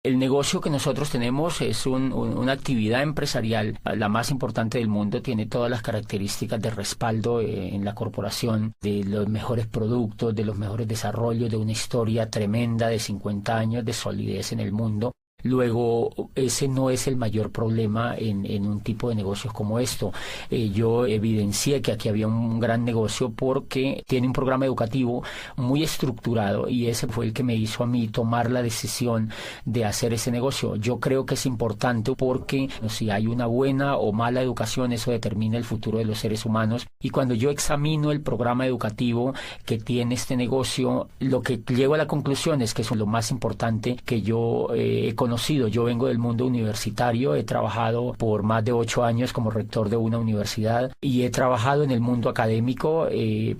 El negocio que nosotros tenemos es una actividad empresarial, la más importante del mundo, tiene todas las características de respaldo en la corporación, de los mejores productos, de los mejores desarrollos, de una historia tremenda de 50 años de solidez en el mundo. Luego, ese no es el mayor problema en un tipo de negocios como esto. Yo evidencié que aquí había un gran negocio porque tiene un programa educativo muy estructurado y ese fue el que me hizo a mí tomar la decisión de hacer ese negocio. Yo creo que es importante porque si hay una buena o mala educación, eso determina el futuro de los seres humanos. Y cuando yo examino el programa educativo que tiene este negocio, lo que llego a la conclusión es que eso es lo más importante que yo he conocido. Yo vengo del mundo universitario, he trabajado por más de 8 años como rector de una universidad y he trabajado en el mundo académico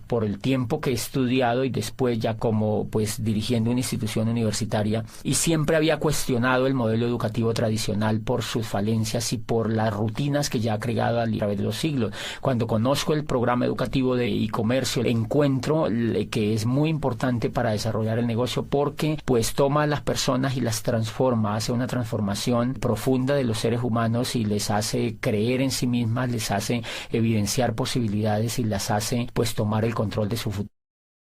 por el tiempo que he estudiado y después ya como dirigiendo una institución universitaria, y siempre había cuestionado el modelo educativo tradicional por sus falencias y por las rutinas que ya ha creado a través de los siglos. Cuando conozco el programa educativo de e-comercio, encuentro que es muy importante para desarrollar el negocio porque toma a las personas y las transforma, hace una transformación profunda de los seres humanos y les hace creer en sí mismas, les hace evidenciar posibilidades y las hace tomar el control de su futuro.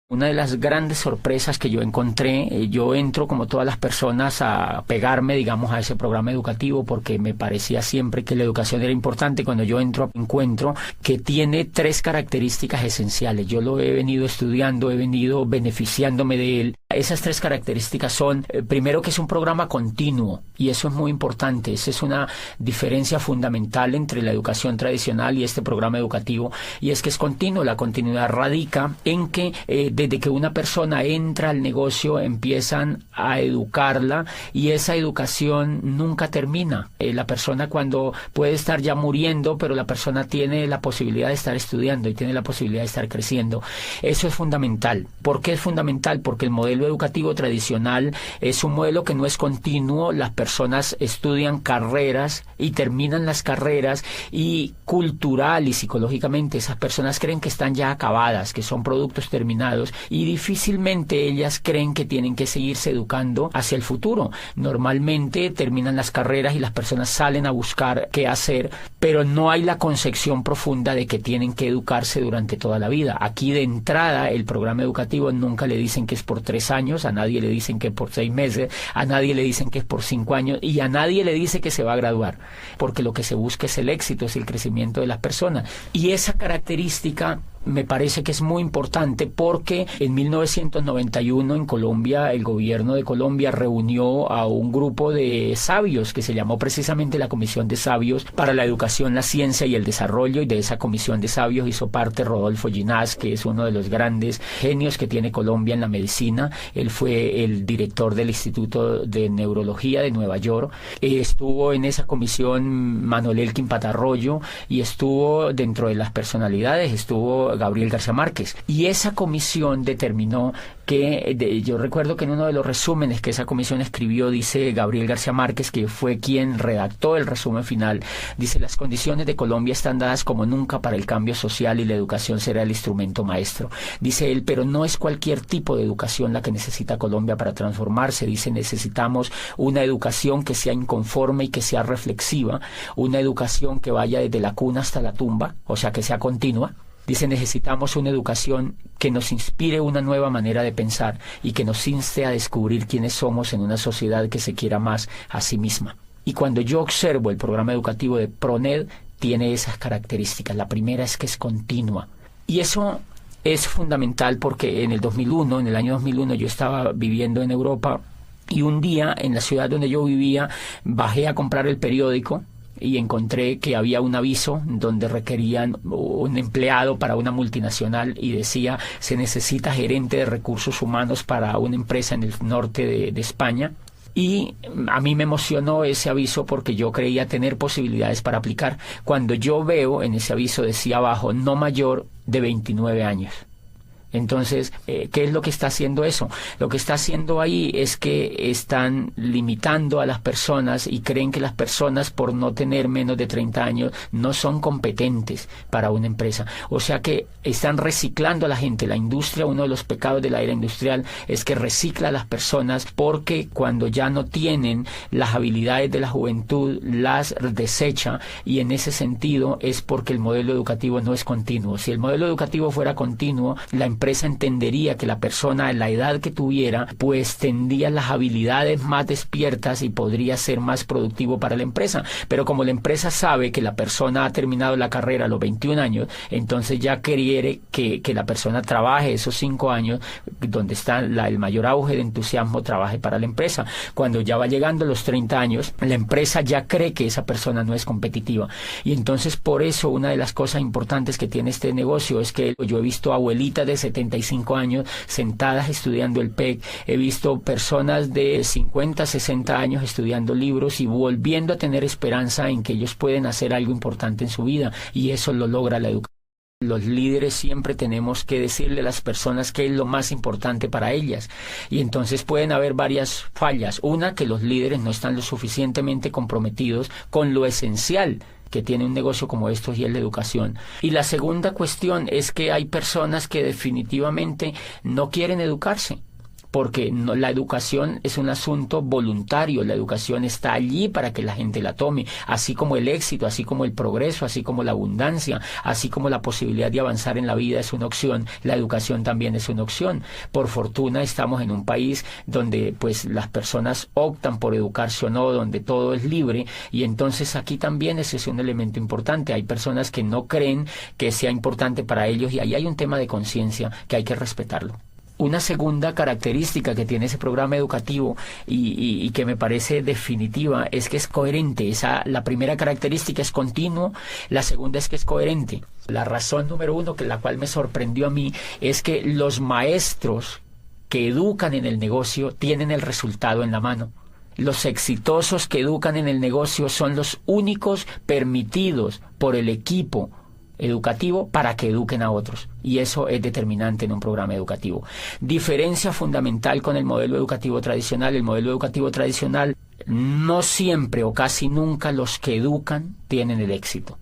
Una de las grandes sorpresas que yo encontré, yo entro como todas las personas a pegarme, digamos, a ese programa educativo porque me parecía siempre que la educación era importante. Cuando yo entro, encuentro que tiene 3 características esenciales. Yo lo he venido estudiando, he venido beneficiándome de él. Esas 3 características son, primero, que es un programa continuo, y eso es muy importante. Esa es una diferencia fundamental entre la educación tradicional y este programa educativo, y es que es continuo. La continuidad radica en que desde que una persona entra al negocio empiezan a educarla y esa educación nunca termina. La persona cuando puede estar ya muriendo, pero la persona tiene la posibilidad de estar estudiando y tiene la posibilidad de estar creciendo. Eso es fundamental. ¿Por qué es fundamental? Porque el modelo educativo tradicional es un modelo que no es continuo. Las personas estudian carreras y terminan las carreras, y cultural y psicológicamente esas personas creen que están ya acabadas, que son productos terminados, y difícilmente ellas creen que tienen que seguirse educando hacia el futuro. Normalmente terminan las carreras y las personas salen a buscar qué hacer, pero no hay la concepción profunda de que tienen que educarse durante toda la vida. Aquí de entrada el programa educativo nunca le dicen que es por 3 años, a nadie le dicen que es por 6 meses, a nadie le dicen que es por 5 años y a nadie le dice que se va a graduar, porque lo que se busca es el éxito, es el crecimiento de las personas. Y esa característica me parece que es muy importante porque en 1991 en Colombia, el gobierno de Colombia reunió a un grupo de sabios que se llamó precisamente la Comisión de Sabios para la Educación, la Ciencia y el Desarrollo, y de esa Comisión de Sabios hizo parte Rodolfo Ginás, que es uno de los grandes genios que tiene Colombia en la medicina. Él fue el director del Instituto de Neurología de Nueva York. Estuvo en esa comisión Manuel Elkin Patarroyo, y estuvo dentro de las personalidades, estuvo Gabriel García Márquez, y esa comisión determinó que, yo recuerdo que en uno de los resúmenes que esa comisión escribió, dice Gabriel García Márquez, que fue quien redactó el resumen final, dice: las condiciones de Colombia están dadas como nunca para el cambio social y la educación será el instrumento maestro. Dice él, pero no es cualquier tipo de educación la que necesita Colombia para transformarse. Dice, necesitamos una educación que sea inconforme y que sea reflexiva, una educación que vaya desde la cuna hasta la tumba, o sea, que sea continua. Dice, necesitamos una educación que nos inspire una nueva manera de pensar y que nos inste a descubrir quiénes somos en una sociedad que se quiera más a sí misma. Y cuando yo observo el programa educativo de PRONED, tiene esas características. La primera es que es continua. Y eso es fundamental porque en el año 2001, yo estaba viviendo en Europa, y un día en la ciudad donde yo vivía bajé a comprar el periódico y encontré que había un aviso donde requerían un empleado para una multinacional y decía: se necesita gerente de recursos humanos para una empresa en el norte de España. Y a mí me emocionó ese aviso porque yo creía tener posibilidades para aplicar. Cuando yo veo en ese aviso decía abajo: no mayor de 29 años. Entonces, ¿qué es lo que está haciendo eso? Lo que está haciendo ahí es que están limitando a las personas y creen que las personas, por no tener menos de 30 años, no son competentes para una empresa. O sea que están reciclando a la gente. La industria, uno de los pecados de la era industrial es que recicla a las personas, porque cuando ya no tienen las habilidades de la juventud, las desecha, y en ese sentido es porque el modelo educativo no es continuo. Si el modelo educativo fuera continuo, la empresa entendería que la persona a la edad que tuviera pues tendría las habilidades más despiertas y podría ser más productivo para la empresa. Pero como la empresa sabe que la persona ha terminado la carrera a los 21 años, entonces ya quiere que la persona trabaje esos 5 años, donde está el mayor auge de entusiasmo, trabaje para la empresa. Cuando ya va llegando a los 30 años, la empresa ya cree que esa persona no es competitiva. Y entonces por eso una de las cosas importantes que tiene este negocio es que yo he visto abuelitas de 75 años sentadas estudiando el PEC, he visto personas de 50, 60 años estudiando libros y volviendo a tener esperanza en que ellos pueden hacer algo importante en su vida, y eso lo logra la educación. Los líderes siempre tenemos que decirle a las personas qué es lo más importante para ellas, y entonces pueden haber varias fallas. Una, que los líderes no están lo suficientemente comprometidos con lo esencial que tiene un negocio como estos, y es la educación. Y la segunda cuestión es que hay personas que definitivamente no quieren educarse, porque la educación es un asunto voluntario. La educación está allí para que la gente la tome, así como el éxito, así como el progreso, así como la abundancia, así como la posibilidad de avanzar en la vida es una opción, la educación también es una opción. Por fortuna estamos en un país donde pues las personas optan por educarse o no, donde todo es libre, y entonces aquí también ese es un elemento importante. Hay personas que no creen que sea importante para ellos, y ahí hay un tema de conciencia que hay que respetarlo. Una segunda característica que tiene ese programa educativo y que me parece definitiva es que es coherente. La primera característica es continuo, la segunda es que es coherente. La razón número uno, la cual me sorprendió a mí, es que los maestros que educan en el negocio tienen el resultado en la mano. Los exitosos que educan en el negocio son los únicos permitidos por el equipo educativo para que eduquen a otros, y eso es determinante en un programa educativo. Diferencia fundamental con el modelo educativo tradicional. El modelo educativo tradicional, no siempre o casi nunca los que educan tienen el éxito.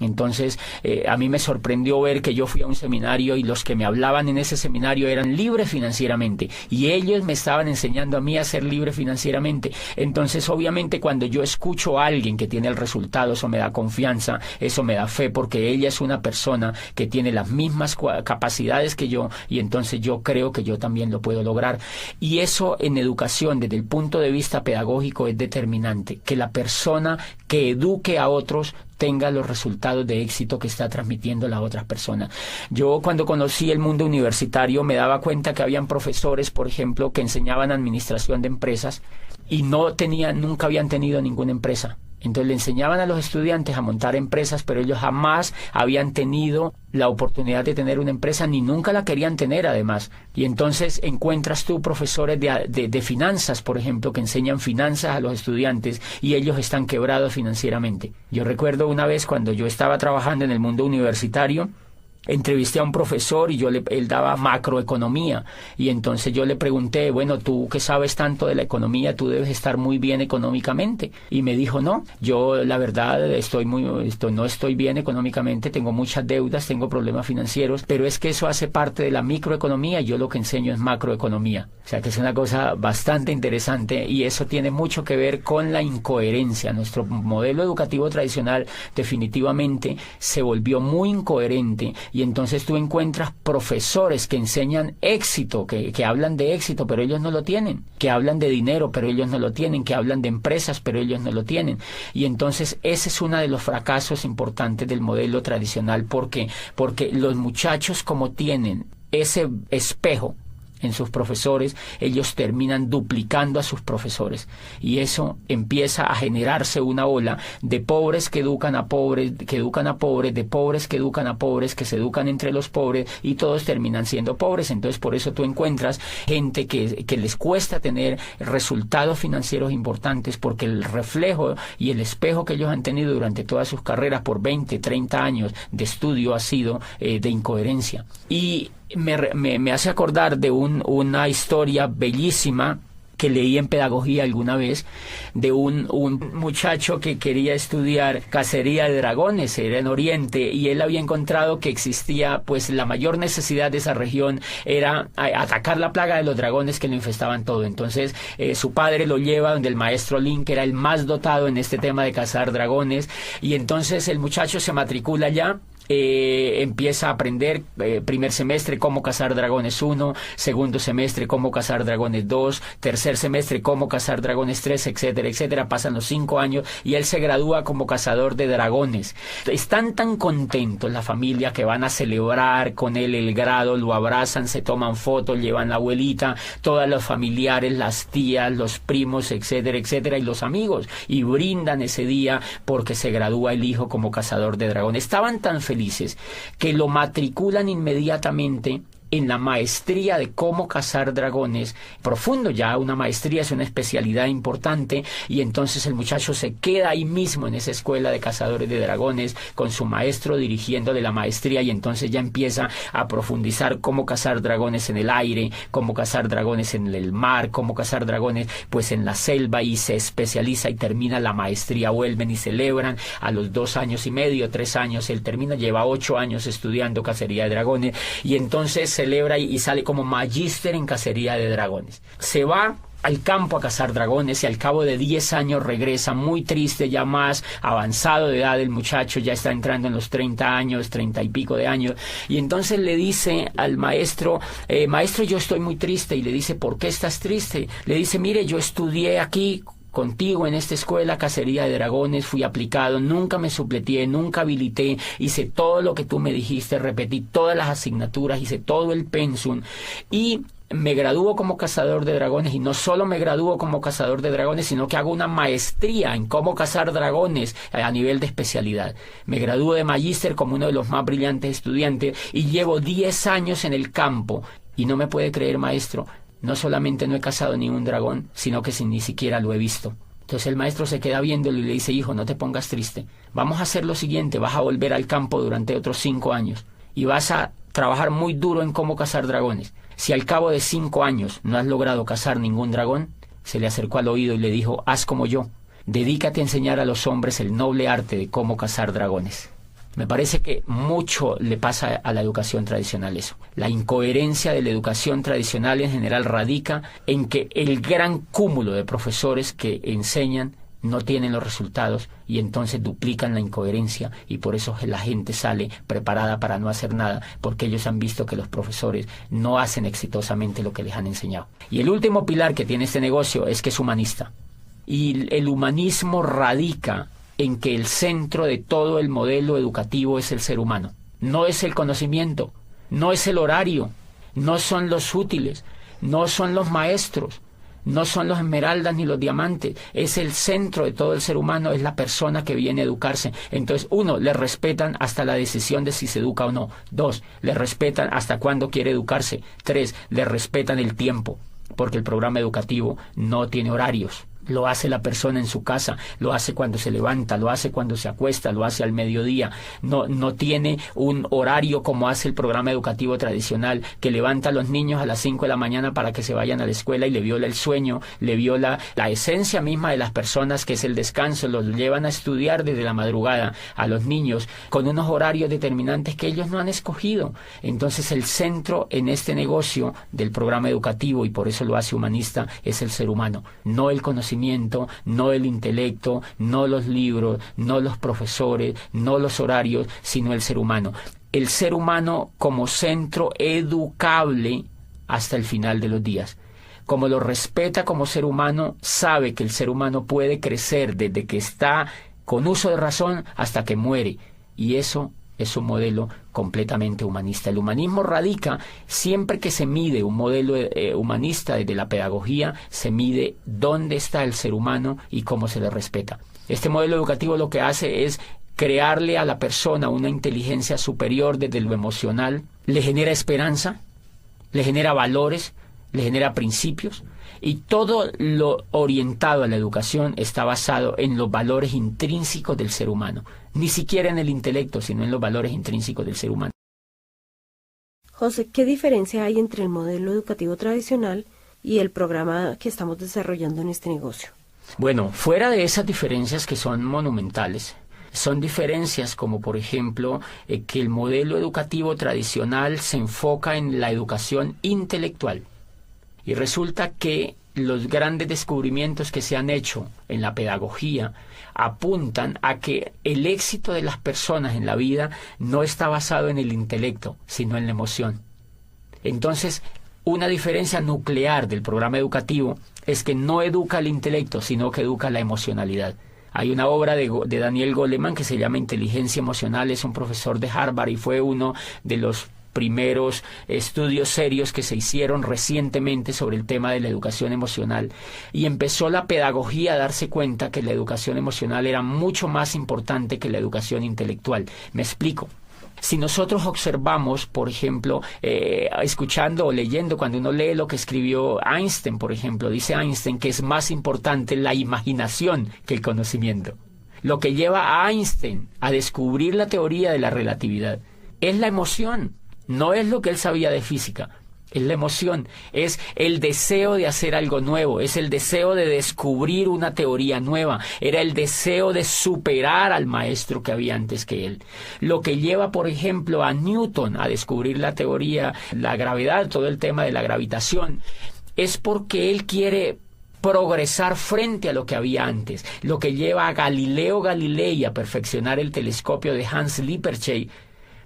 Entonces, a mí me sorprendió ver que yo fui a un seminario y los que me hablaban en ese seminario eran libres financieramente, y ellos me estaban enseñando a mí a ser libre financieramente. Entonces, obviamente, cuando yo escucho a alguien que tiene el resultado, eso me da confianza, eso me da fe, porque ella es una persona que tiene las mismas capacidades que yo, y entonces yo creo que yo también lo puedo lograr. Y eso en educación, desde el punto de vista pedagógico, es determinante, que la persona que eduque a otros tenga los resultados de éxito que está transmitiendo las otras personas. Yo, cuando conocí el mundo universitario, me daba cuenta que habían profesores, por ejemplo, que enseñaban administración de empresas y nunca habían tenido ninguna empresa. Entonces le enseñaban a los estudiantes a montar empresas, pero ellos jamás habían tenido la oportunidad de tener una empresa, ni nunca la querían tener además. Y entonces encuentras tú profesores de finanzas, por ejemplo, que enseñan finanzas a los estudiantes y ellos están quebrados financieramente. Yo recuerdo una vez cuando yo estaba trabajando en el mundo universitario, entrevisté a un profesor y él daba macroeconomía, y entonces yo le pregunté, bueno, tú que sabes tanto de la economía, tú debes estar muy bien económicamente, y me dijo, no, yo la verdad no estoy bien económicamente, tengo muchas deudas, tengo problemas financieros, pero es que eso hace parte de la microeconomía y yo lo que enseño es macroeconomía. O sea que es una cosa bastante interesante, y eso tiene mucho que ver con la incoherencia. Nuestro modelo educativo tradicional definitivamente se volvió muy incoherente, y entonces tú encuentras profesores que enseñan éxito, que hablan de éxito, pero ellos no lo tienen, que hablan de dinero, pero ellos no lo tienen, que hablan de empresas, pero ellos no lo tienen. Y entonces ese es uno de los fracasos importantes del modelo tradicional. ¿Por qué? Porque los muchachos, como tienen ese espejo en sus profesores, ellos terminan duplicando a sus profesores, y eso empieza a generarse una ola de pobres que educan a pobres, de pobres que educan a pobres, que se educan entre los pobres, y todos terminan siendo pobres. Entonces por eso tú encuentras gente que les cuesta tener resultados financieros importantes, porque el reflejo y el espejo que ellos han tenido durante todas sus carreras por 20, 30 años de estudio ha sido de incoherencia. Y me hace acordar de una historia bellísima que leí en pedagogía alguna vez, de un muchacho que quería estudiar cacería de dragones, era en Oriente, y él había encontrado que existía, pues la mayor necesidad de esa región era atacar la plaga de los dragones que lo infestaban todo. Entonces su padre lo lleva donde el maestro Lin, que era el más dotado en este tema de cazar dragones, y entonces el muchacho se matricula allá. Empieza a aprender primer semestre cómo cazar dragones 1, segundo semestre cómo cazar dragones 2, tercer semestre cómo cazar dragones 3, etcétera, etcétera. Pasan los 5 años y él se gradúa como cazador de dragones. Están tan contentos la familia que van a celebrar con él el grado, lo abrazan, se toman fotos, llevan la abuelita, todos los familiares, las tías, los primos, etcétera, etcétera, y los amigos, y brindan ese día porque se gradúa el hijo como cazador de dragones. Estaban tan felices que lo matriculan inmediatamente en la maestría de cómo cazar dragones, profundo ya, una maestría es una especialidad importante, y entonces el muchacho se queda ahí mismo en esa escuela de cazadores de dragones con su maestro dirigiéndole la maestría, y entonces ya empieza a profundizar cómo cazar dragones en el aire, cómo cazar dragones en el mar, cómo cazar dragones pues en la selva, y se especializa y termina la maestría. Vuelven y celebran a los 2 años y medio, 3 años, él termina, lleva 8 años estudiando cacería de dragones, y entonces celebra y sale como magíster en cacería de dragones. Se va al campo a cazar dragones y al cabo de 10 años regresa muy triste, ya más avanzado de edad el muchacho, ya está entrando en los 30 años, 30 y pico de años, y entonces le dice al maestro, maestro, yo estoy muy triste. Y le dice, ¿por qué estás triste? Le dice, mire, yo estudié aquí contigo en esta escuela cacería de dragones, fui aplicado, nunca me supleteé, nunca habilité, hice todo lo que tú me dijiste, repetí todas las asignaturas, hice todo el pensum, y me gradúo como cazador de dragones, y no solo me gradúo como cazador de dragones, sino que hago una maestría en cómo cazar dragones a nivel de especialidad. Me gradúo de magíster como uno de los más brillantes estudiantes, y llevo 10 años en el campo, y no me puede creer, maestro, no solamente no he cazado ni un dragón, sino que ni siquiera lo he visto. Entonces el maestro se queda viéndolo y le dice, hijo, no te pongas triste. Vamos a hacer lo siguiente, vas a volver al campo durante otros 5 años y vas a trabajar muy duro en cómo cazar dragones. Si al cabo de 5 años no has logrado cazar ningún dragón, se le acercó al oído y le dijo, haz como yo, dedícate a enseñar a los hombres el noble arte de cómo cazar dragones. Me parece que mucho le pasa a la educación tradicional eso. La incoherencia de la educación tradicional en general radica en que el gran cúmulo de profesores que enseñan no tienen los resultados, y entonces duplican la incoherencia, y por eso la gente sale preparada para no hacer nada, porque ellos han visto que los profesores no hacen exitosamente lo que les han enseñado. Y el último pilar que tiene este negocio es que es humanista. Y el humanismo radica en que el centro de todo el modelo educativo es el ser humano. No es el conocimiento, no es el horario, no son los útiles, no son los maestros, no son los esmeraldas ni los diamantes. Es el centro de todo el ser humano, es la persona que viene a educarse. Entonces, 1, le respetan hasta la decisión de si se educa o no. 2, le respetan hasta cuándo quiere educarse. 3, le respetan el tiempo, porque el programa educativo no tiene horarios. Lo hace la persona en su casa, lo hace cuando se levanta, lo hace cuando se acuesta, lo hace al mediodía. No tiene un horario como hace el programa educativo tradicional, que levanta a los niños a las 5 de la mañana para que se vayan a la escuela y le viola el sueño, le viola la esencia misma de las personas, que es el descanso. Los llevan a estudiar desde la madrugada a los niños con unos horarios determinantes que ellos no han escogido. Entonces el centro en este negocio del programa educativo, y por eso lo hace humanista, es el ser humano, no el conocimiento, no el intelecto, no los libros, no los profesores, no los horarios, sino el ser humano. El ser humano como centro educable hasta el final de los días. Como lo respeta como ser humano, sabe que el ser humano puede crecer desde que está con uso de razón hasta que muere. Y eso es un modelo completamente humanista. El humanismo radica, siempre que se mide un modelo humanista desde la pedagogía, se mide dónde está el ser humano y cómo se le respeta. Este modelo educativo lo que hace es crearle a la persona una inteligencia superior desde lo emocional, le genera esperanza, le genera valores, le genera principios, y todo lo orientado a la educación está basado en los valores intrínsecos del ser humano, ni siquiera en el intelecto, sino en los valores intrínsecos del ser humano. José, ¿qué diferencia hay entre el modelo educativo tradicional y el programa que estamos desarrollando en este negocio? Bueno, fuera de esas diferencias que son monumentales, son diferencias como, por ejemplo, que el modelo educativo tradicional se enfoca en la educación intelectual. Y resulta que los grandes descubrimientos que se han hecho en la pedagogía apuntan a que el éxito de las personas en la vida no está basado en el intelecto, sino en la emoción. Entonces, una diferencia nuclear del programa educativo es que no educa el intelecto, sino que educa la emocionalidad. Hay una obra de Daniel Goleman que se llama Inteligencia Emocional, es un profesor de Harvard y fue uno de los primeros estudios serios que se hicieron recientemente sobre el tema de la educación emocional, y empezó la pedagogía a darse cuenta que la educación emocional era mucho más importante que la educación intelectual. Me explico. Si nosotros observamos, por ejemplo, escuchando o leyendo, cuando uno lee lo que escribió Einstein, por ejemplo, dice Einstein que es más importante la imaginación que el conocimiento. Lo que lleva a Einstein a descubrir la teoría de la relatividad es la emoción, no es lo que él sabía de física. Es la emoción, es el deseo de hacer algo nuevo, es el deseo de descubrir una teoría nueva, era el deseo de superar al maestro que había antes que él. Lo que lleva, por ejemplo, a Newton a descubrir la teoría, la gravedad, todo el tema de la gravitación, es porque él quiere progresar frente a lo que había antes. Lo que lleva a Galileo Galilei a perfeccionar el telescopio de Hans Lippershey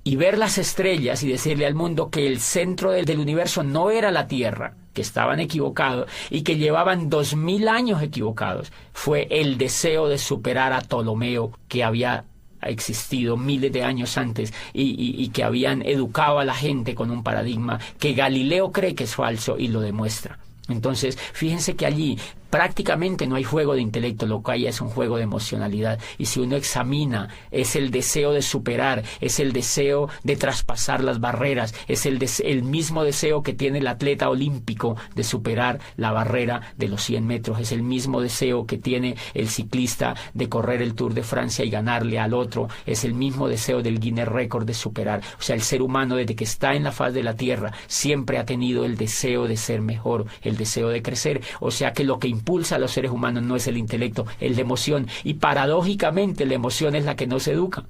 y ver las estrellas y decirle al mundo que el centro del universo no era la Tierra, que estaban equivocados y que llevaban 2000 años equivocados, fue el deseo de superar a Ptolomeo, que había existido miles de años antes y que habían educado a la gente con un paradigma que Galileo cree que es falso y lo demuestra. Entonces, fíjense que allí prácticamente no hay juego de intelecto, lo que hay es un juego de emocionalidad. Y si uno examina, es el deseo de superar, es el deseo de traspasar las barreras, es el mismo deseo que tiene el atleta olímpico de superar la barrera de los 100 metros, es el mismo deseo que tiene el ciclista de correr el Tour de Francia y ganarle al otro, es el mismo deseo del Guinness Record de superar. O sea, el ser humano desde que está en la faz de la Tierra siempre ha tenido el deseo de ser mejor, el deseo de crecer. O sea que lo que impulsa a los seres humanos no es el intelecto, es la emoción. Y paradójicamente la emoción es la que no se educa.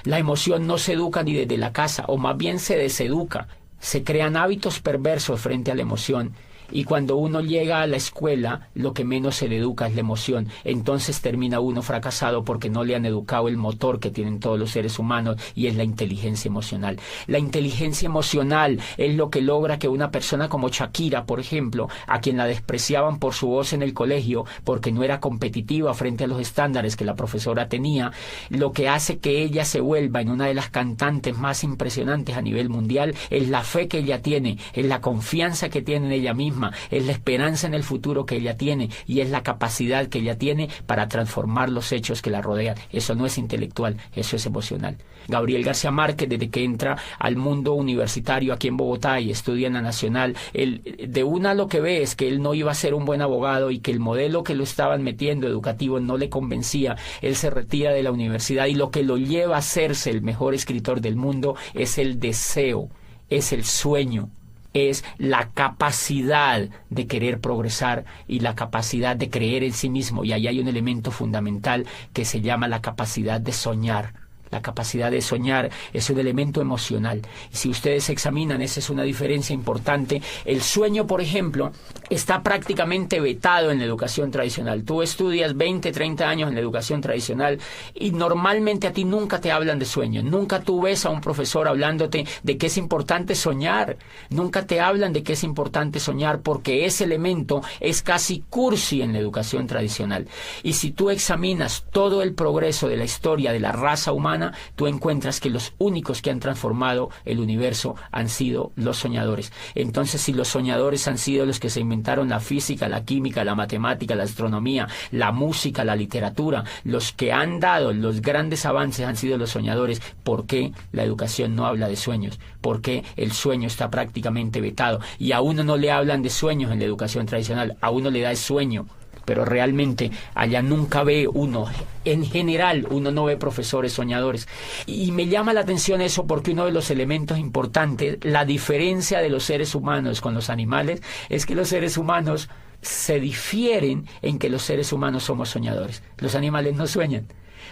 La emoción no se educa ni desde la casa, o más bien se deseduca. Se crean hábitos perversos frente a la emoción. Y cuando uno llega a la escuela, lo que menos se le educa es la emoción. Entonces termina uno fracasado porque no le han educado el motor que tienen todos los seres humanos, y es la inteligencia emocional. La inteligencia emocional es lo que logra que una persona como Shakira, por ejemplo, a quien la despreciaban por su voz en el colegio, porque no era competitiva frente a los estándares que la profesora tenía, lo que hace que ella se vuelva en una de las cantantes más impresionantes a nivel mundial es la fe que ella tiene, es la confianza que tiene en ella misma, es la esperanza en el futuro que ella tiene y es la capacidad que ella tiene para transformar los hechos que la rodean. Eso no es intelectual, eso es emocional. Gabriel García Márquez, desde que entra al mundo universitario aquí en Bogotá y estudia en la Nacional, de una lo que ve es que él no iba a ser un buen abogado y que el modelo que lo estaban metiendo educativo no le convencía. Él se retira de la universidad y lo que lo lleva a hacerse el mejor escritor del mundo es el deseo, es el sueño, es la capacidad de querer progresar y la capacidad de creer en sí mismo. Y ahí hay un elemento fundamental que se llama la capacidad de soñar. La capacidad de soñar es un elemento emocional. Y si ustedes examinan, esa es una diferencia importante. El sueño, por ejemplo, está prácticamente vetado en la educación tradicional. Tú estudias 20, 30 años en la educación tradicional y normalmente a ti nunca te hablan de sueño. Nunca tú ves a un profesor hablándote de que es importante soñar. Nunca te hablan de que es importante soñar porque ese elemento es casi cursi en la educación tradicional. Y si tú examinas todo el progreso de la historia de la raza humana, tú encuentras que los únicos que han transformado el universo han sido los soñadores. Entonces, si los soñadores han sido los que se inventaron la física, la química, la matemática, la astronomía, la música, la literatura, los que han dado los grandes avances han sido los soñadores, ¿por qué la educación no habla de sueños? ¿Por qué el sueño está prácticamente vetado? Y a uno no le hablan de sueños en la educación tradicional, a uno le da el sueño. pero realmente allá nunca ve uno, en general uno no ve profesores soñadores. Y me llama la atención eso porque uno de los elementos importantes, la diferencia de los seres humanos con los animales, es que los seres humanos se difieren en que los seres humanos somos soñadores. Los animales no sueñan.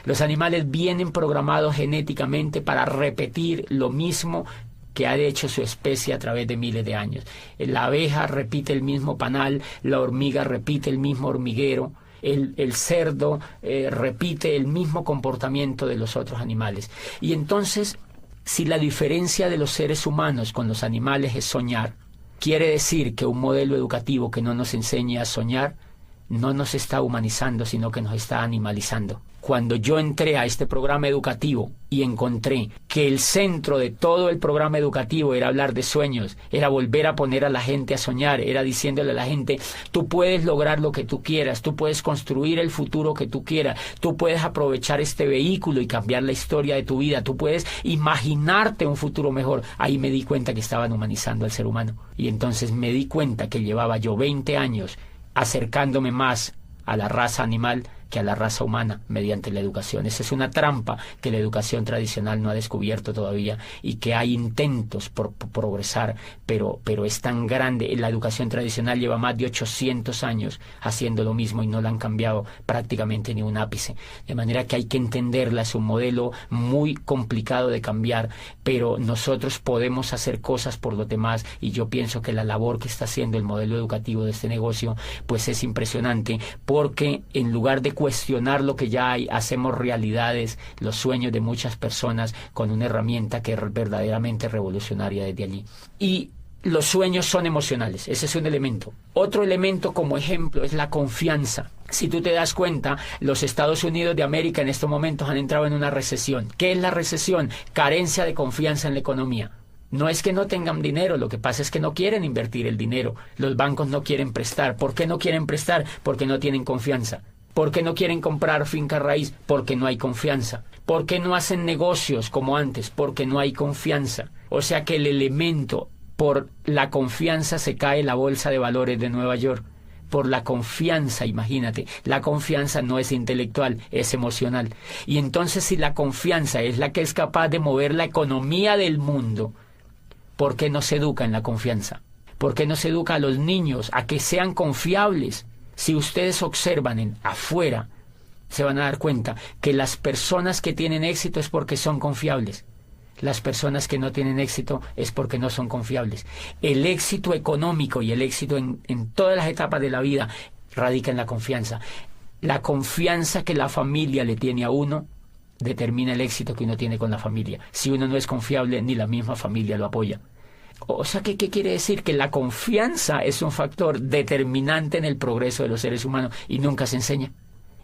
Los animales vienen programados genéticamente para repetir lo mismo que ha hecho su especie a través de miles de años. La abeja repite el mismo panal, la hormiga repite el mismo hormiguero, el cerdo repite el mismo comportamiento de los otros animales. Y entonces, si la diferencia de los seres humanos con los animales es soñar, quiere decir que un modelo educativo que no nos enseñe a soñar no nos está humanizando, sino que nos está animalizando. Cuando yo entré a este programa educativo y encontré que el centro de todo el programa educativo era hablar de sueños, era volver a poner a la gente a soñar, era diciéndole a la gente, tú puedes lograr lo que tú quieras, tú puedes construir el futuro que tú quieras, tú puedes aprovechar este vehículo y cambiar la historia de tu vida, tú puedes imaginarte un futuro mejor. Ahí me di cuenta que estaban humanizando al ser humano. Y entonces me di cuenta que llevaba yo 20 años acercándome más a la raza animal que a la raza humana mediante la educación. Esa es una trampa que la educación tradicional no ha descubierto todavía y que hay intentos por progresar, pero es tan grande. La educación tradicional lleva más de 800 años haciendo lo mismo y no la han cambiado prácticamente ni un ápice. De manera que hay que entenderla, es un modelo muy complicado de cambiar, pero nosotros podemos hacer cosas por los demás y yo pienso que la labor que está haciendo el modelo educativo de este negocio pues es impresionante, porque en lugar de cuestionar lo que ya hay, hacemos realidades los sueños de muchas personas con una herramienta que es verdaderamente revolucionaria desde allí. Y los sueños son emocionales, ese es un elemento. Otro elemento como ejemplo es la confianza. Si tú te das cuenta, los Estados Unidos de América en estos momentos han entrado en una recesión. ¿Qué es la recesión? Carencia de confianza en la economía. No es que no tengan dinero, lo que pasa es que no quieren invertir el dinero. Los bancos no quieren prestar. ¿Por qué no quieren prestar? Porque no tienen confianza. ¿Por qué no quieren comprar finca raíz? Porque no hay confianza. ¿Por qué no hacen negocios como antes? Porque no hay confianza. O sea que el elemento, por la confianza se cae la bolsa de valores de Nueva York. Por la confianza, imagínate, la confianza no es intelectual, es emocional. Y entonces si la confianza es la que es capaz de mover la economía del mundo, ¿por qué no se educa en la confianza? ¿Por qué no se educa a los niños a que sean confiables? Si ustedes observan afuera, se van a dar cuenta que las personas que tienen éxito es porque son confiables. Las personas que no tienen éxito es porque no son confiables. El éxito económico y el éxito en todas las etapas de la vida radica en la confianza. La confianza que la familia le tiene a uno determina el éxito que uno tiene con la familia. Si uno no es confiable, ni la misma familia lo apoya. O sea, ¿qué quiere decir? Que la confianza es un factor determinante en el progreso de los seres humanos y nunca se enseña.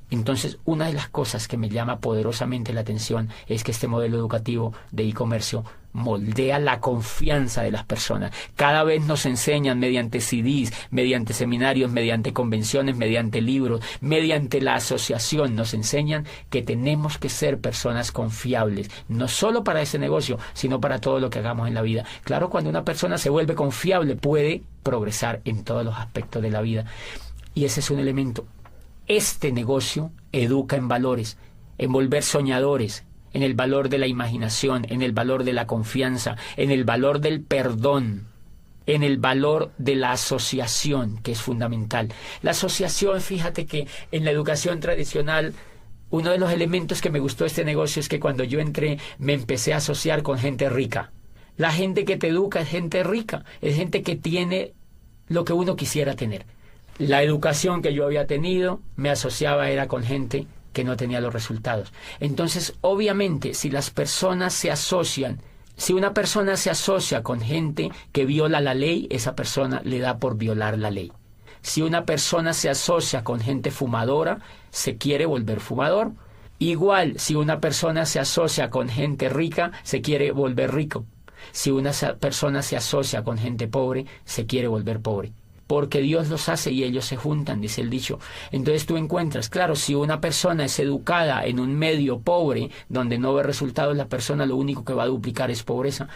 Entonces, una de las cosas que me llama poderosamente la atención es que este modelo educativo de e-comercio moldea la confianza de las personas. Cada vez nos enseñan mediante CDs, mediante seminarios, mediante convenciones, mediante libros, mediante la asociación, nos enseñan que tenemos que ser personas confiables, no solo para ese negocio, sino para todo lo que hagamos en la vida. Claro, cuando una persona se vuelve confiable, puede progresar en todos los aspectos de la vida. Y ese es un elemento. Este negocio educa en valores, en volver soñadores, en el valor de la imaginación, en el valor de la confianza, en el valor del perdón, en el valor de la asociación, que es fundamental. La asociación, fíjate que en la educación tradicional, uno de los elementos que me gustó de este negocio es que cuando yo entré me empecé a asociar con gente rica. La gente que te educa es gente rica, es gente que tiene lo que uno quisiera tener. La educación que yo había tenido me asociaba era con gente que no tenía los resultados. Entonces, obviamente, si las personas se asocian, si una persona se asocia con gente que viola la ley, esa persona le da por violar la ley. Si una persona se asocia con gente fumadora, se quiere volver fumador. Igual, si una persona se asocia con gente rica, se quiere volver rico. Si una persona se asocia con gente pobre, se quiere volver pobre. Porque Dios los hace y ellos se juntan, dice el dicho. Entonces tú encuentras, claro, si una persona es educada en un medio pobre, donde no ve resultados, la persona lo único que va a duplicar es pobreza.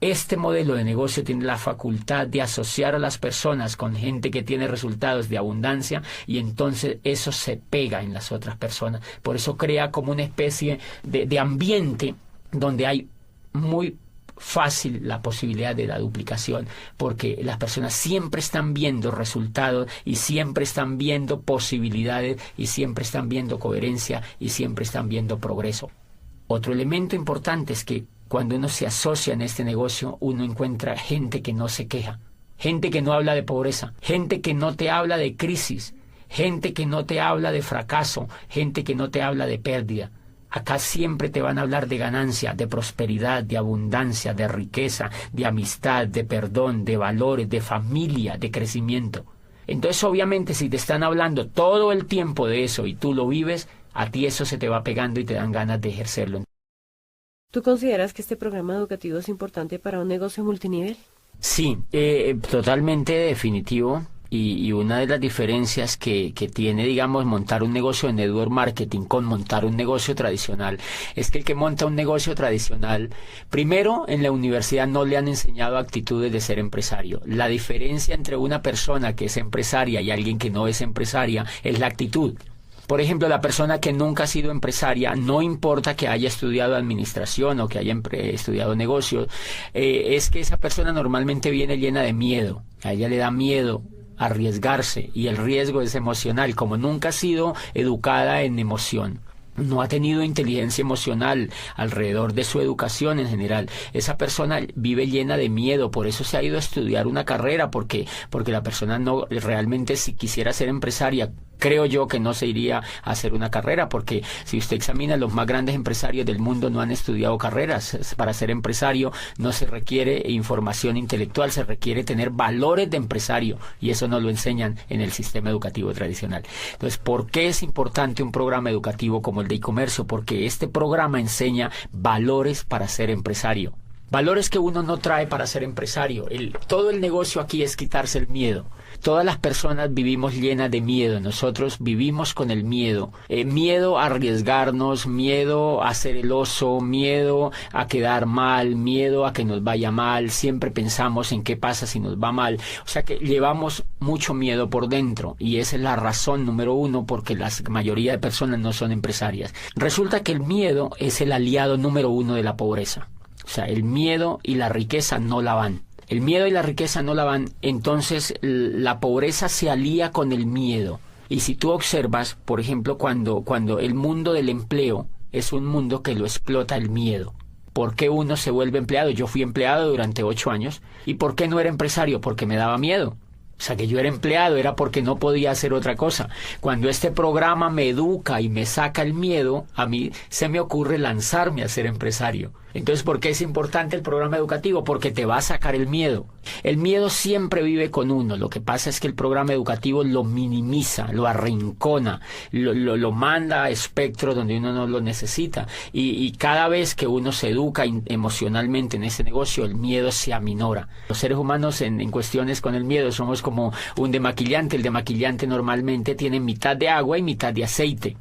Este modelo de negocio tiene la facultad de asociar a las personas con gente que tiene resultados de abundancia y entonces eso se pega en las otras personas. Por eso crea como una especie de ambiente donde hay muy fácil la posibilidad de la duplicación, porque las personas siempre están viendo resultados y siempre están viendo posibilidades y siempre están viendo coherencia y siempre están viendo progreso. Otro elemento importante es que cuando uno se asocia en este negocio, uno encuentra gente que no se queja, gente que no habla de pobreza, gente que no te habla de crisis, gente que no te habla de fracaso, gente que no te habla de pérdida. Acá siempre te van a hablar de ganancia, de prosperidad, de abundancia, de riqueza, de amistad, de perdón, de valores, de familia, de crecimiento. Entonces, obviamente, si te están hablando todo el tiempo de eso y tú lo vives, a ti eso se te va pegando y te dan ganas de ejercerlo. ¿Tú consideras que este programa educativo es importante para un negocio multinivel? Sí, totalmente definitivo. Y una de las diferencias que tiene, digamos, montar un negocio de network marketing con montar un negocio tradicional es que el que monta un negocio tradicional, primero, en la universidad no le han enseñado actitudes de ser empresario. La diferencia entre una persona que es empresaria y alguien que no es empresaria es la actitud. Por ejemplo, la persona que nunca ha sido empresaria, no importa que haya estudiado administración o que haya estudiado negocios, es que esa persona normalmente viene llena de miedo. A ella le da miedo arriesgarse y el riesgo es emocional. Como nunca ha sido educada en emoción, no ha tenido inteligencia emocional alrededor de su educación en general, esa persona vive llena de miedo. Por eso se ha ido a estudiar una carrera, porque la persona no realmente, si quisiera ser empresaria, creo yo que no se iría a hacer una carrera, porque si usted examina, los más grandes empresarios del mundo no han estudiado carreras. Para ser empresario no se requiere información intelectual, se requiere tener valores de empresario, y eso no lo enseñan en el sistema educativo tradicional. Entonces, ¿por qué es importante un programa educativo como el de e-comercio? Porque este programa enseña valores para ser empresario. Valores que uno no trae para ser empresario. Todo el negocio aquí es quitarse el miedo. Todas las personas vivimos llenas de miedo. Nosotros vivimos con el miedo. Miedo a arriesgarnos, miedo a ser el oso, miedo a quedar mal, miedo a que nos vaya mal. Siempre pensamos en qué pasa si nos va mal. O sea que llevamos mucho miedo por dentro, y esa es la razón número uno porque la mayoría de personas no son empresarias. Resulta que el miedo es el aliado número uno de la pobreza. O sea, el miedo y la riqueza no la van. El miedo y la riqueza no la van, entonces la pobreza se alía con el miedo. Y si tú observas, por ejemplo, cuando el mundo del empleo es un mundo que lo explota el miedo. ¿Por qué uno se vuelve empleado? Yo fui empleado durante 8 años. ¿Y por qué no era empresario? Porque me daba miedo. O sea, que yo era empleado era porque no podía hacer otra cosa. Cuando este programa me educa y me saca el miedo, a mí se me ocurre lanzarme a ser empresario. Entonces, ¿por qué es importante el programa educativo? Porque te va a sacar el miedo. El miedo siempre vive con uno. Lo que pasa es que el programa educativo lo minimiza, lo arrincona, lo manda a espectros donde uno no lo necesita. Y cada vez que uno se educa emocionalmente en ese negocio, el miedo se aminora. Los seres humanos en cuestiones con el miedo somos como un demaquillante. El demaquillante normalmente tiene mitad de agua y mitad de aceite.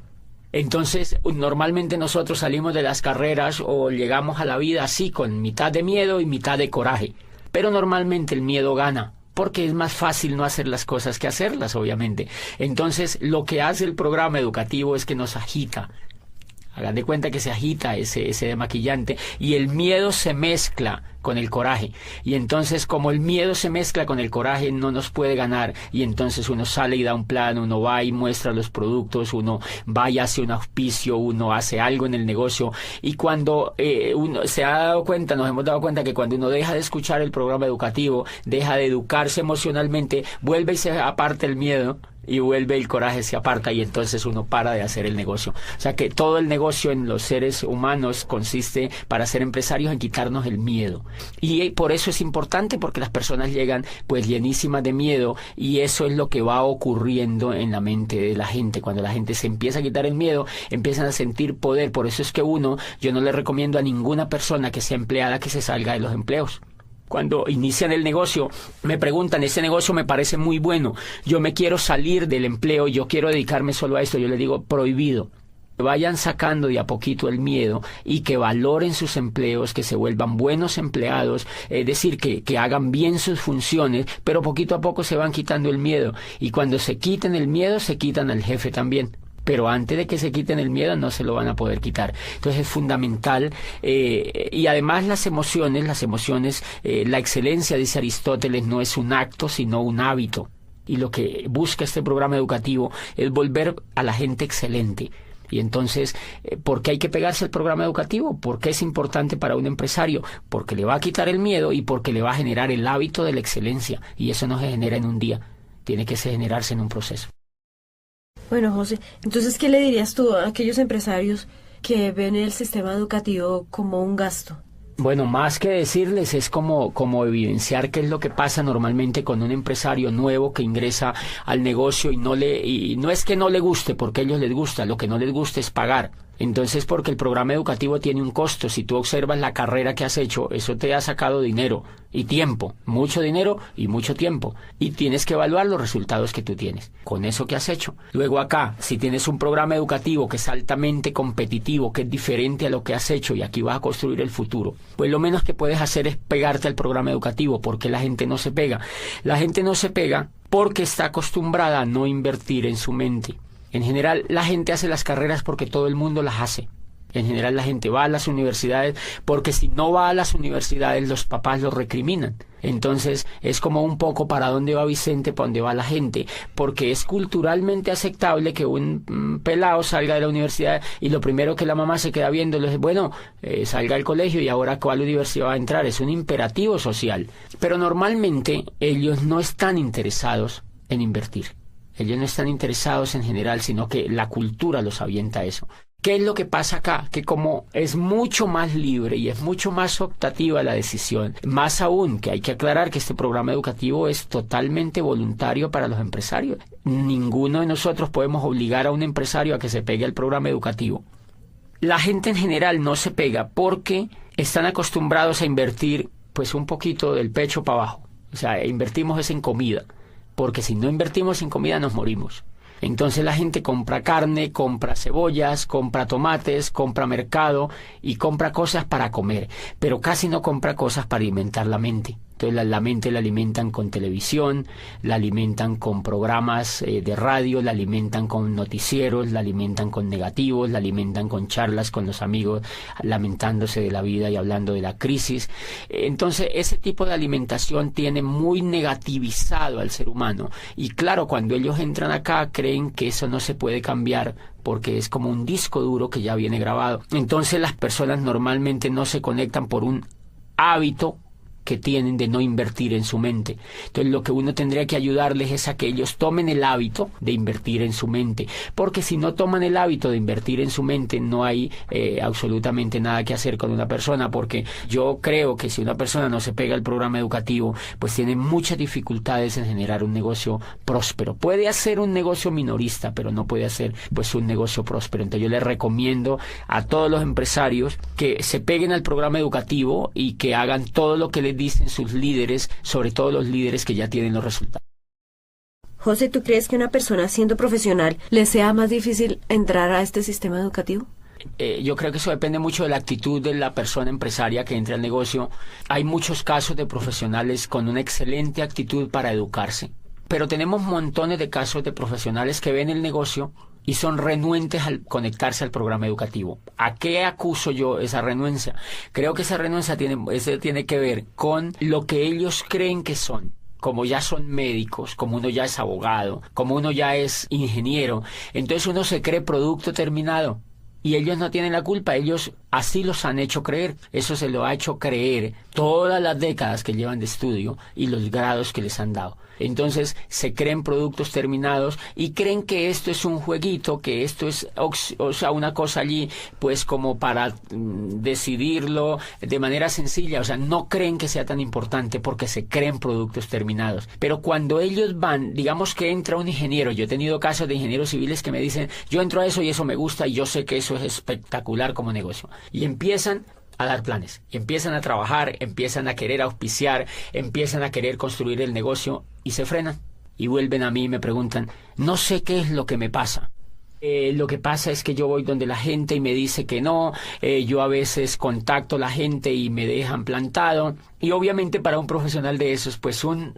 Entonces, normalmente nosotros salimos de las carreras o llegamos a la vida así, con mitad de miedo y mitad de coraje. Pero normalmente el miedo gana, porque es más fácil no hacer las cosas que hacerlas, obviamente. Entonces, lo que hace el programa educativo es que nos agita. Hagan de cuenta que se agita ese demaquillante y el miedo se mezcla con el coraje. Y entonces, como el miedo se mezcla con el coraje, no nos puede ganar. Y entonces uno sale y da un plan, uno va y muestra los productos, uno va y hace un auspicio, uno hace algo en el negocio. Y cuando uno se ha dado cuenta, nos hemos dado cuenta que cuando uno deja de escuchar el programa educativo, deja de educarse emocionalmente, vuelve y se aparta el miedo. Y vuelve el coraje, se aparta y entonces uno para de hacer el negocio. O sea que todo el negocio en los seres humanos consiste, para ser empresarios, en quitarnos el miedo. Y por eso es importante, porque las personas llegan pues llenísimas de miedo, y eso es lo que va ocurriendo en la mente de la gente. Cuando la gente se empieza a quitar el miedo, empiezan a sentir poder. Por eso es que yo no le recomiendo a ninguna persona que sea empleada que se salga de los empleos. Cuando inician el negocio, me preguntan, ese negocio me parece muy bueno, yo me quiero salir del empleo, yo quiero dedicarme solo a esto. Yo le digo, prohibido. vayan sacando de a poquito el miedo y que valoren sus empleos, que se vuelvan buenos empleados, es decir, que hagan bien sus funciones, pero poquito a poco se van quitando el miedo. Y cuando se quiten el miedo, se quitan al jefe también. Pero antes de que se quiten el miedo no se lo van a poder quitar. Entonces es fundamental, y además las emociones, la excelencia, dice Aristóteles, no es un acto sino un hábito. Y lo que busca este programa educativo es volver a la gente excelente. Y entonces, ¿por qué hay que pegarse al programa educativo? ¿Por qué es importante para un empresario? Porque le va a quitar el miedo y porque le va a generar el hábito de la excelencia. Y eso no se genera en un día, tiene que generarse en un proceso. Bueno, José, entonces, ¿qué le dirías tú a aquellos empresarios que ven el sistema educativo como un gasto? Bueno, más que decirles es como evidenciar qué es lo que pasa normalmente con un empresario nuevo que ingresa al negocio y no es que no le guste, porque a ellos les gusta, lo que no les gusta es pagar. Entonces, porque el programa educativo tiene un costo. Si tú observas la carrera que has hecho, eso te ha sacado dinero y tiempo, mucho dinero y mucho tiempo. Y tienes que evaluar los resultados que tú tienes con eso que has hecho. Luego acá, si tienes un programa educativo que es altamente competitivo, que es diferente a lo que has hecho y aquí vas a construir el futuro, pues lo menos que puedes hacer es pegarte al programa educativo. Porque la gente no se pega. La gente no se pega porque está acostumbrada a no invertir en su mente. En general, la gente hace las carreras porque todo el mundo las hace. En general, la gente va a las universidades porque si no va a las universidades, los papás los recriminan. Entonces, es como un poco para dónde va Vicente, para dónde va la gente, porque es culturalmente aceptable que un pelado salga de la universidad y lo primero que la mamá se queda viendo es, bueno, salga del colegio y ahora ¿cuál universidad va a entrar? Es un imperativo social. Pero normalmente ellos no están interesados en invertir. Ellos no están interesados en general, sino que la cultura los avienta a eso. ¿Qué es lo que pasa acá? Que como es mucho más libre y es mucho más optativa la decisión, más aún que hay que aclarar que este programa educativo es totalmente voluntario para los empresarios. Ninguno de nosotros podemos obligar a un empresario a que se pegue al programa educativo. La gente en general no se pega porque están acostumbrados a invertir pues un poquito del pecho para abajo. O sea, invertimos es en comida. Porque si no invertimos en comida nos morimos. Entonces la gente compra carne, compra cebollas, compra tomates, compra mercado y compra cosas para comer, pero casi no compra cosas para alimentar la mente. Entonces la mente la alimentan con televisión, la alimentan con programas de radio, la alimentan con noticieros, la alimentan con negativos, la alimentan con charlas con los amigos, lamentándose de la vida y hablando de la crisis. Entonces ese tipo de alimentación tiene muy negativizado al ser humano. Y claro, cuando ellos entran acá creen que eso no se puede cambiar porque es como un disco duro que ya viene grabado. Entonces las personas normalmente no se conectan por un hábito que tienen de no invertir en su mente. Entonces lo que uno tendría que ayudarles es a que ellos tomen el hábito de invertir en su mente, porque si no toman el hábito de invertir en su mente no hay absolutamente nada que hacer con una persona, porque yo creo que si una persona no se pega al programa educativo, pues tiene muchas dificultades en generar un negocio próspero. Puede hacer un negocio minorista, pero no puede hacer pues un negocio próspero. Entonces yo les recomiendo a todos los empresarios que se peguen al programa educativo y que hagan todo lo que les dicen sus líderes, sobre todo los líderes que ya tienen los resultados. José, ¿tú crees que una persona siendo profesional le sea más difícil entrar a este sistema educativo? Yo creo que eso depende mucho de la actitud de la persona empresaria que entre al negocio. Hay muchos casos de profesionales con una excelente actitud para educarse, pero tenemos montones de casos de profesionales que ven el negocio y son renuentes al conectarse al programa educativo. ¿A qué acuso yo esa renuencia? Creo que esa renuncia tiene que ver con lo que ellos creen que son. Como ya son médicos, como uno ya es abogado, como uno ya es ingeniero, entonces uno se cree producto terminado. Y ellos no tienen la culpa, ellos así los han hecho creer. Eso se lo ha hecho creer todas las décadas que llevan de estudio y los grados que les han dado. Entonces se creen productos terminados y creen que esto es un jueguito, que esto es una cosa allí pues como para decidirlo de manera sencilla. O sea, no creen que sea tan importante porque se creen productos terminados. Pero cuando ellos van, digamos que entra un ingeniero, yo he tenido casos de ingenieros civiles que me dicen, yo entro a eso y eso me gusta y yo sé que eso es espectacular como negocio. Y empiezan a dar planes, y empiezan a trabajar, empiezan a querer auspiciar, empiezan a querer construir el negocio y se frenan. Y vuelven a mí y me preguntan, no sé qué es lo que me pasa. Lo que pasa es que yo voy donde la gente y me dice que no, yo a veces contacto a la gente y me dejan plantado, y obviamente para un profesional de esos, pues un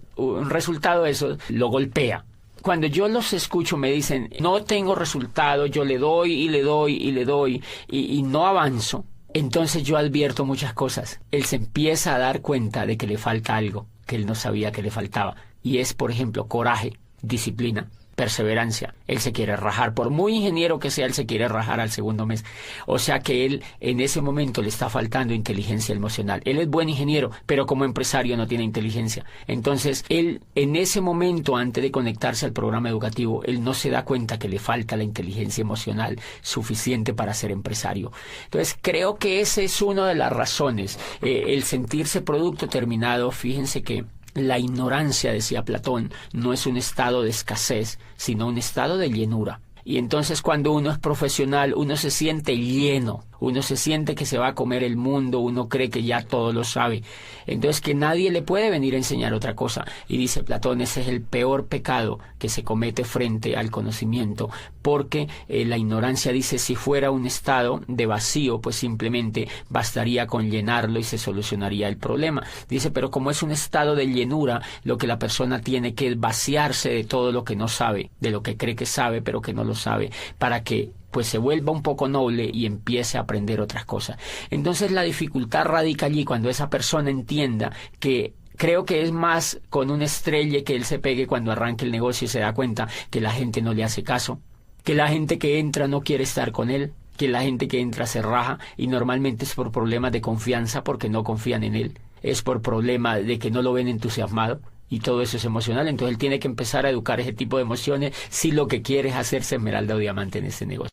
resultado de eso lo golpea. Cuando yo los escucho me dicen, no tengo resultado, yo le doy y le doy y le doy y no avanzo, entonces yo advierto muchas cosas. Él se empieza a dar cuenta de que le falta algo que él no sabía que le faltaba, y es, por ejemplo, coraje, disciplina, perseverancia. Él se quiere rajar, por muy ingeniero que sea, él se quiere rajar al segundo mes. O sea que él en ese momento le está faltando inteligencia emocional. Él es buen ingeniero, pero como empresario no tiene inteligencia. Entonces él en ese momento, antes de conectarse al programa educativo, él no se da cuenta que le falta la inteligencia emocional suficiente para ser empresario. Entonces creo que esa es una de las razones. El sentirse producto terminado, fíjense que la ignorancia, decía Platón, no es un estado de escasez, sino un estado de llenura. Y entonces cuando uno es profesional, uno se siente lleno, uno se siente que se va a comer el mundo, uno cree que ya todo lo sabe. Entonces que nadie le puede venir a enseñar otra cosa. Y dice Platón, ese es el peor pecado que se comete frente al conocimiento, porque la ignorancia, dice, si fuera un estado de vacío, pues simplemente bastaría con llenarlo y se solucionaría el problema. Dice, pero como es un estado de llenura, lo que la persona tiene que vaciarse de todo lo que no sabe, de lo que cree que sabe, pero que no lo sabe, para que pues se vuelva un poco noble y empiece a aprender otras cosas. Entonces la dificultad radica allí cuando esa persona entienda que creo que es más con un estrelle que él se pegue cuando arranque el negocio y se da cuenta que la gente no le hace caso, que la gente que entra no quiere estar con él, que la gente que entra se raja, y normalmente es por problemas de confianza porque no confían en él, es por problema de que no lo ven entusiasmado. Y todo eso es emocional, entonces él tiene que empezar a educar ese tipo de emociones si lo que quiere es hacerse esmeralda o diamante en este negocio.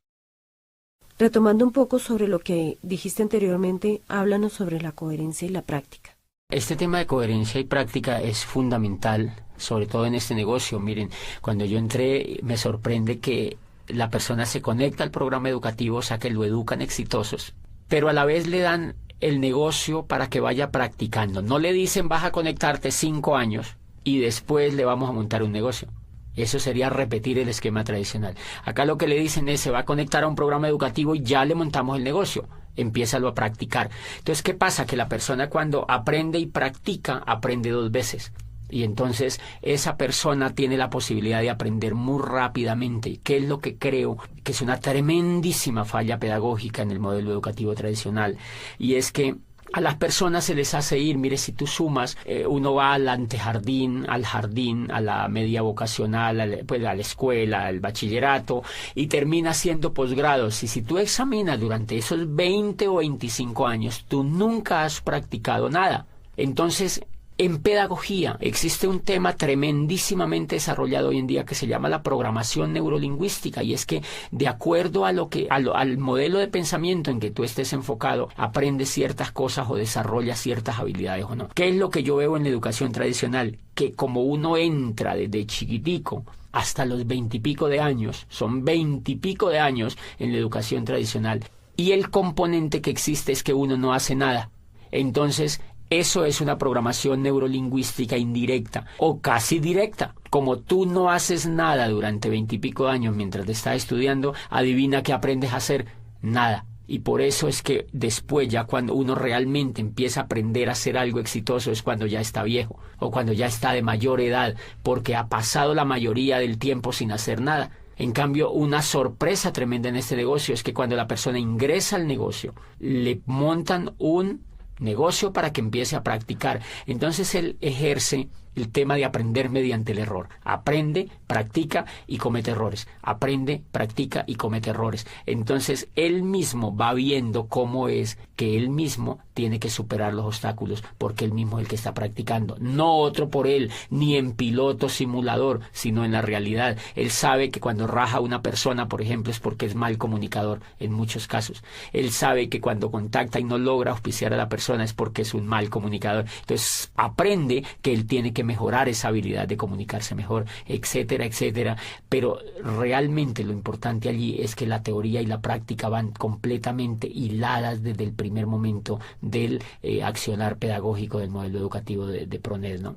Retomando un poco sobre lo que dijiste anteriormente, háblanos sobre la coherencia y la práctica. Este tema de coherencia y práctica es fundamental, sobre todo en este negocio. Miren, cuando yo entré me sorprende que la persona se conecta al programa educativo, o sea que lo educan exitosos, pero a la vez le dan el negocio para que vaya practicando. No le dicen vas a conectarte 5 años y después le vamos a montar un negocio. Eso sería repetir el esquema tradicional. Acá lo que le dicen es, se va a conectar a un programa educativo y ya le montamos el negocio. Empiézalo a practicar. Entonces, ¿qué pasa? Que la persona cuando aprende y practica, aprende 2 veces. Y entonces esa persona tiene la posibilidad de aprender muy rápidamente, que es lo que creo que es una tremendísima falla pedagógica en el modelo educativo tradicional. Y es que a las personas se les hace ir, mire, si tú sumas, uno va al antejardín, al jardín, a la media vocacional, a la escuela, al bachillerato, y termina haciendo posgrados. Y si tú examinas durante esos 20 o 25 años, tú nunca has practicado nada. Entonces, en pedagogía existe un tema tremendísimamente desarrollado hoy en día que se llama la programación neurolingüística, y es que de acuerdo a al modelo de pensamiento en que tú estés enfocado, aprendes ciertas cosas o desarrollas ciertas habilidades o no. ¿Qué es lo que yo veo en la educación tradicional? Que como uno entra desde chiquitico hasta los 20 y pico de años, son 20 y pico de años en la educación tradicional, y el componente que existe es que uno no hace nada. Entonces, eso es una programación neurolingüística indirecta o casi directa. Como tú no haces nada durante 20 y pico de años mientras te estás estudiando, adivina qué aprendes a hacer. Nada. Y por eso es que después, ya cuando uno realmente empieza a aprender a hacer algo exitoso, es cuando ya está viejo o cuando ya está de mayor edad, porque ha pasado la mayoría del tiempo sin hacer nada. En cambio, una sorpresa tremenda en este negocio es que cuando la persona ingresa al negocio, le montan un negocio para que empiece a practicar. Entonces él ejerce el tema de aprender mediante el error. Aprende, practica y comete errores. Aprende, practica y comete errores. Entonces él mismo va viendo cómo es que él mismo tiene que superar los obstáculos, porque él mismo es el que está practicando. No otro por él, ni en piloto simulador, sino en la realidad. Él sabe que cuando raja a una persona, por ejemplo, es porque es mal comunicador en muchos casos. Él sabe que cuando contacta y no logra auspiciar a la persona es porque es un mal comunicador. Entonces aprende que él tiene que mejorar esa habilidad de comunicarse mejor, etcétera, etcétera. Pero realmente lo importante allí es que la teoría y la práctica van completamente hiladas desde el primer momento del accionar pedagógico del modelo educativo de PRONED, ¿no?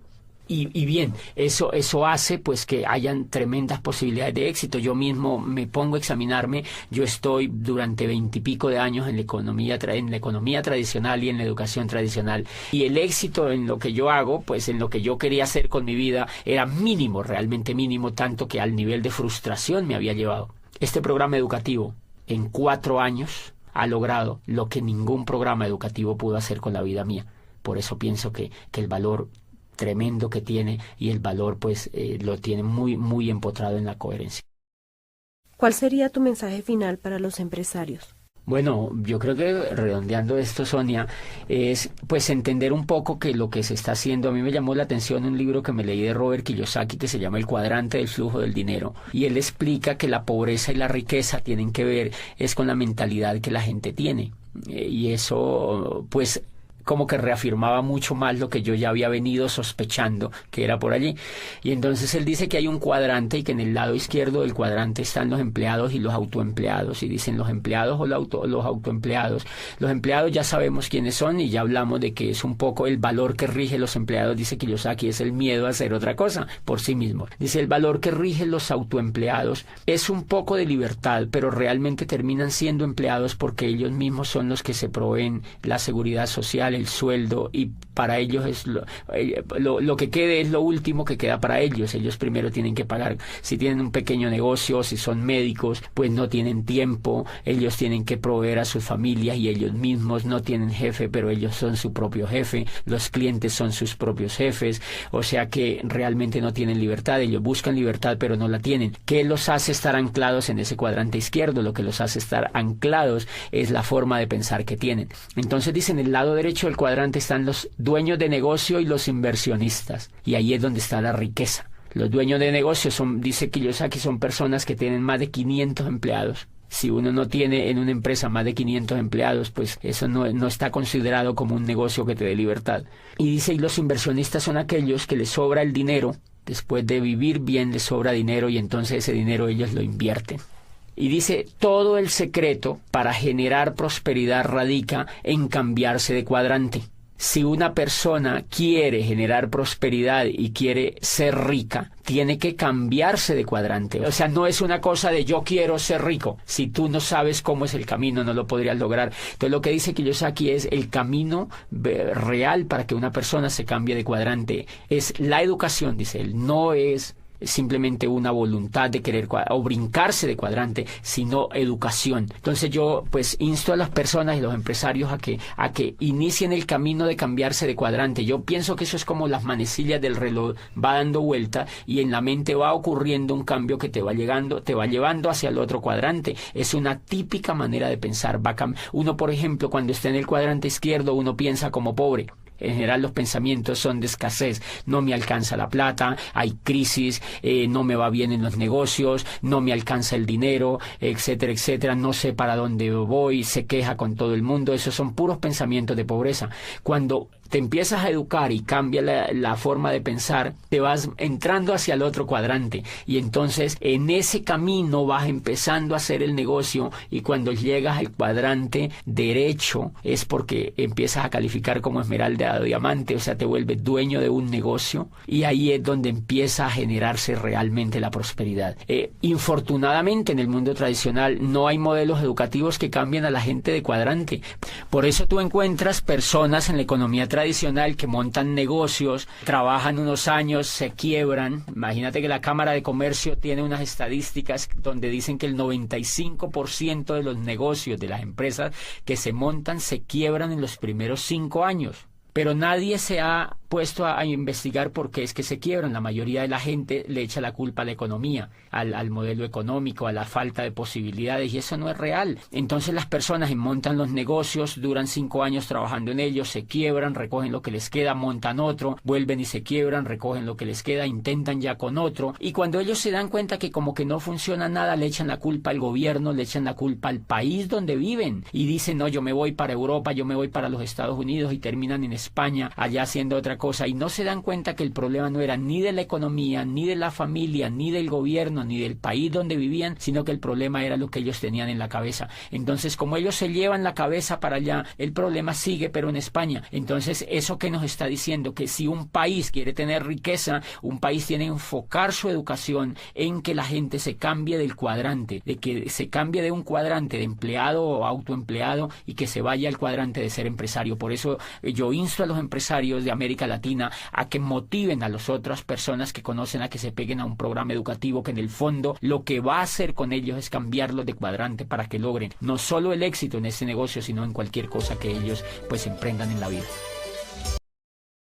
Y bien, eso hace pues que hayan tremendas posibilidades de éxito. Yo mismo me pongo a examinarme. Yo estoy durante 20 y pico de años en la economía tradicional y en la educación tradicional. Y el éxito en lo que yo hago, pues en lo que yo quería hacer con mi vida, era mínimo, realmente mínimo, tanto que al nivel de frustración me había llevado. Este programa educativo, en 4 años, ha logrado lo que ningún programa educativo pudo hacer con la vida mía. Por eso pienso que el valor tremendo que tiene y el valor pues lo tiene muy, muy empotrado en la coherencia. ¿Cuál sería tu mensaje final para los empresarios? Bueno, yo creo que redondeando esto, Sonia, es pues entender un poco que lo que se está haciendo. A mí me llamó la atención un libro que me leí de Robert Kiyosaki que se llama El cuadrante del flujo del dinero, y él explica que la pobreza y la riqueza tienen que ver es con la mentalidad que la gente tiene, y eso pues como que reafirmaba mucho más lo que yo ya había venido sospechando que era por allí. Y entonces él dice que hay un cuadrante y que en el lado izquierdo del cuadrante están los empleados y los autoempleados, y dicen los empleados o los autoempleados. Los empleados ya sabemos quiénes son y ya hablamos de que es un poco el valor que rige los empleados, dice Kiyosaki, es el miedo a hacer otra cosa por sí mismos. Dice el valor que rige los autoempleados es un poco de libertad, pero realmente terminan siendo empleados porque ellos mismos son los que se proveen la seguridad social, el sueldo, y para ellos es lo que quede es lo último que queda para ellos. Ellos primero tienen que pagar. Si tienen un pequeño negocio, si son médicos, pues no tienen tiempo, ellos tienen que proveer a sus familias y ellos mismos no tienen jefe, pero ellos son su propio jefe, los clientes son sus propios jefes, o sea que realmente no tienen libertad. Ellos buscan libertad pero no la tienen. ¿Qué los hace estar anclados en ese cuadrante izquierdo? Lo que los hace estar anclados es la forma de pensar que tienen. Entonces dicen, en el lado derecho del cuadrante están los dueños de negocio y los inversionistas, y ahí es donde está la riqueza. Los dueños de negocio dice Kiyosaki, son personas que tienen más de 500 empleados. Si uno no tiene en una empresa más de 500 empleados, pues eso no está considerado como un negocio que te dé libertad. Y dice, y los inversionistas son aquellos que les sobra el dinero, después de vivir bien les sobra dinero, y entonces ese dinero ellos lo invierten. Y dice, todo el secreto para generar prosperidad radica en cambiarse de cuadrante. Si una persona quiere generar prosperidad y quiere ser rica, tiene que cambiarse de cuadrante. O sea, no es una cosa de yo quiero ser rico. Si tú no sabes cómo es el camino, no lo podrías lograr. Entonces, lo que dice Kiyosaki es el camino real para que una persona se cambie de cuadrante. Es la educación, dice él, no es simplemente una voluntad de querer o brincarse de cuadrante, sino educación. Entonces yo pues insto a las personas y los empresarios a que inicien el camino de cambiarse de cuadrante. Yo pienso que eso es como las manecillas del reloj, va dando vuelta y en la mente va ocurriendo un cambio que te va llevando hacia el otro cuadrante. Es una típica manera de pensar. Uno, por ejemplo, cuando está en el cuadrante izquierdo, uno piensa como pobre. En general los pensamientos son de escasez, no me alcanza la plata, hay crisis, no me va bien en los negocios, no me alcanza el dinero, etcétera, etcétera, no sé para dónde voy, se queja con todo el mundo. Esos son puros pensamientos de pobreza. Cuando te empiezas a educar y cambia la forma de pensar, te vas entrando hacia el otro cuadrante y entonces en ese camino vas empezando a hacer el negocio, y cuando llegas al cuadrante derecho es porque empiezas a calificar como esmeralda o diamante, o sea, te vuelves dueño de un negocio, y ahí es donde empieza a generarse realmente la prosperidad. Infortunadamente en el mundo tradicional no hay modelos educativos que cambien a la gente de cuadrante. Por eso tú encuentras personas en la economía tradicional que montan negocios, trabajan unos años, se quiebran. Imagínate que la Cámara de Comercio tiene unas estadísticas donde dicen que el 95% de los negocios de las empresas que se montan se quiebran en los primeros 5 años. Pero nadie se ha puesto a investigar por qué es que se quiebran. La mayoría de la gente le echa la culpa a la economía, al modelo económico, a la falta de posibilidades, y eso no es real. Entonces las personas montan los negocios, duran 5 años trabajando en ellos, se quiebran, recogen lo que les queda, montan otro, vuelven y se quiebran, recogen lo que les queda, intentan ya con otro, y cuando ellos se dan cuenta que como que no funciona nada, le echan la culpa al gobierno, le echan la culpa al país donde viven, y dicen, no, yo me voy para Europa, yo me voy para los Estados Unidos, y terminan en España, allá haciendo otra cosa y no se dan cuenta que el problema no era ni de la economía, ni de la familia, ni del gobierno, ni del país donde vivían, sino que el problema era lo que ellos tenían en la cabeza. Entonces, como ellos se llevan la cabeza para allá, el problema sigue, pero en España. Entonces, eso que nos está diciendo, que si un país quiere tener riqueza, un país tiene que enfocar su educación en que la gente se cambie del cuadrante, de que se cambie de un cuadrante de empleado o autoempleado y que se vaya al cuadrante de ser empresario. Por eso yo insto a los empresarios de América Latina a que motiven a las otras personas que conocen a que se peguen a un programa educativo que en el fondo lo que va a hacer con ellos es cambiarlos de cuadrante para que logren no solo el éxito en ese negocio, sino en cualquier cosa que ellos pues emprendan en la vida.